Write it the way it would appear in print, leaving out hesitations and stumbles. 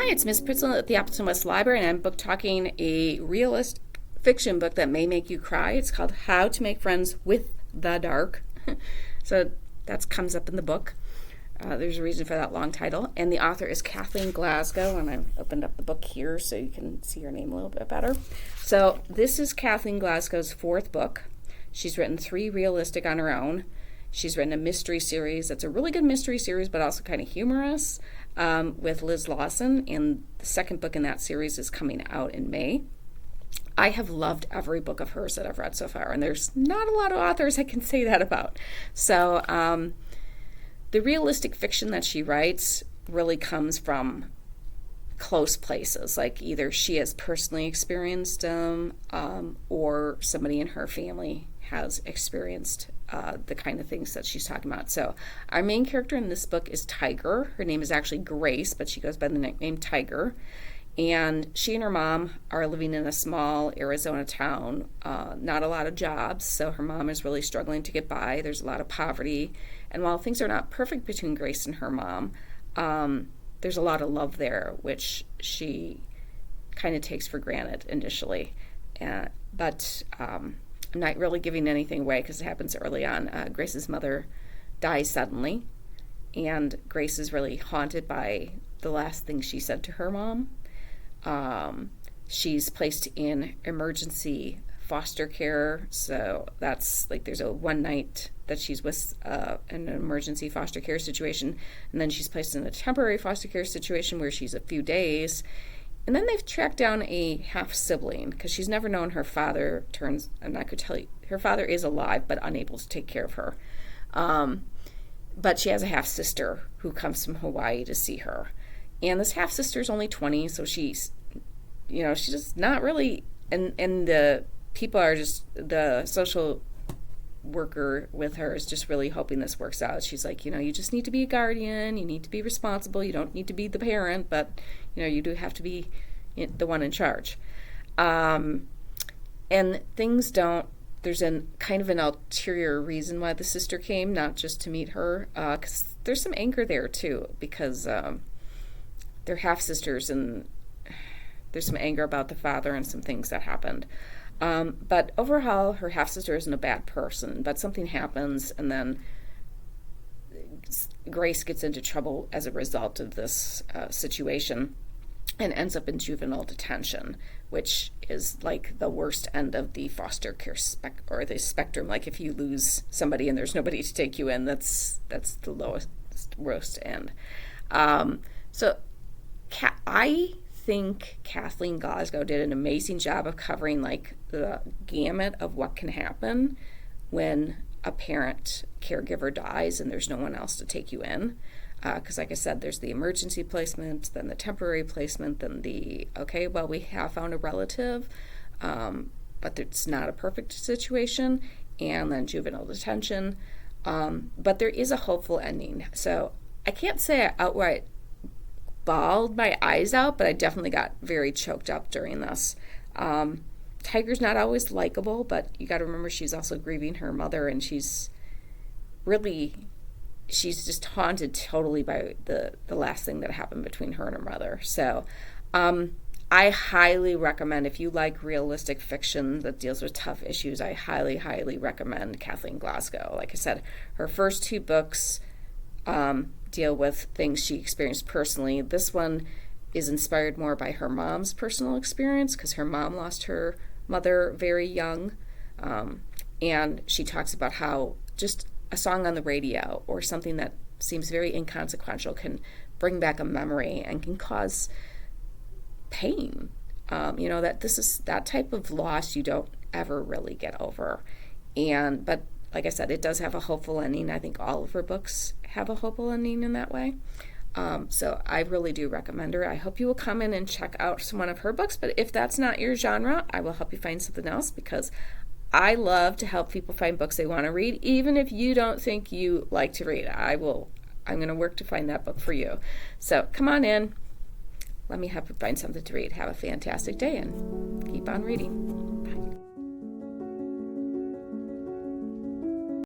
it's Miss Pritzel at the Appleton West Library, and I'm book talking a realist fiction book that may make you cry. It's called How to Make Friends with the Dark. So that comes up in the book. There's a reason for that long title. And the author is Kathleen Glasgow, and I opened up the book here so you can see her name a little bit better. So this is Kathleen Glasgow's fourth book. She's written 3 realistic on her own. She's written a mystery series that's a really good mystery series, but also kind of humorous, with Liz Lawson, and the second book in that series is coming out in May. I have loved every book of hers that I've read so far, and there's not a lot of authors I can say that about. So the realistic fiction that she writes really comes from close places, like either she has personally experienced them or somebody in her family has experienced the kind of things that she's talking about. So our main character in this book is Tiger. Her name is actually Grace, but she goes by the nickname Tiger. And she and her mom are living in a small Arizona town, not a lot of jobs, so her mom is really struggling to get by. There's a lot of poverty. And while things are not perfect between Grace and her mom, there's a lot of love there, which she kind of takes for granted initially. But I'm not really giving anything away because it happens early on. Grace's mother dies suddenly, and Grace is really haunted by the last thing she said to her mom. She's placed in emergency foster care, so that's like there's a one night that she's with an emergency foster care situation, and then she's placed in a temporary foster care situation where she's a few days, and then they've tracked down a half sibling because she's never known her father. And I could tell you her father is alive but unable to take care of her, but she has a half sister who comes from Hawaii to see her. And this half sister is only 20, so she's just not really. And the people are just, the social worker with her is just really hoping this works out. She's like, you just need to be a guardian, you need to be responsible, you don't need to be the parent, but you do have to be the one in charge. And things don't. There's a kind of an ulterior reason why the sister came, not just to meet her, because there's some anger there too, because they're half-sisters, and there's some anger about the father and some things that happened. But overall, her half-sister isn't a bad person, but something happens, and then Grace gets into trouble as a result of this situation and ends up in juvenile detention, which is like the worst end of the foster care or the spectrum. Like if you lose somebody and there's nobody to take you in, that's the worst end. So I think Kathleen Glasgow did an amazing job of covering like the gamut of what can happen when a parent caregiver dies and there's no one else to take you in. Because like I said, there's the emergency placement, then the temporary placement, then we have found a relative, but it's not a perfect situation, and then juvenile detention. But there is a hopeful ending. So I can't say I outright bawled my eyes out, but I definitely got very choked up during this. Tiger's not always likable, but you got to remember she's also grieving her mother, and she's just haunted totally by the last thing that happened between her and her mother. So I highly recommend, if you like realistic fiction that deals with tough issues, I highly, highly recommend Kathleen Glasgow. Like I said, her first 2 books deal with things she experienced personally. This one is inspired more by her mom's personal experience because her mom lost her mother very young, and she talks about how just a song on the radio or something that seems very inconsequential can bring back a memory and can cause pain. That this is that type of loss you don't ever really get over. But like I said, it does have a hopeful ending. I think all of her books have a hopeful ending in that way. So I really do recommend her. I hope you will come in and check out one of her books. But if that's not your genre, I will help you find something else, because I love to help people find books they want to read, even if you don't think you like to read. I'm going to work to find that book for you. So come on in. Let me help you find something to read. Have a fantastic day and keep on reading.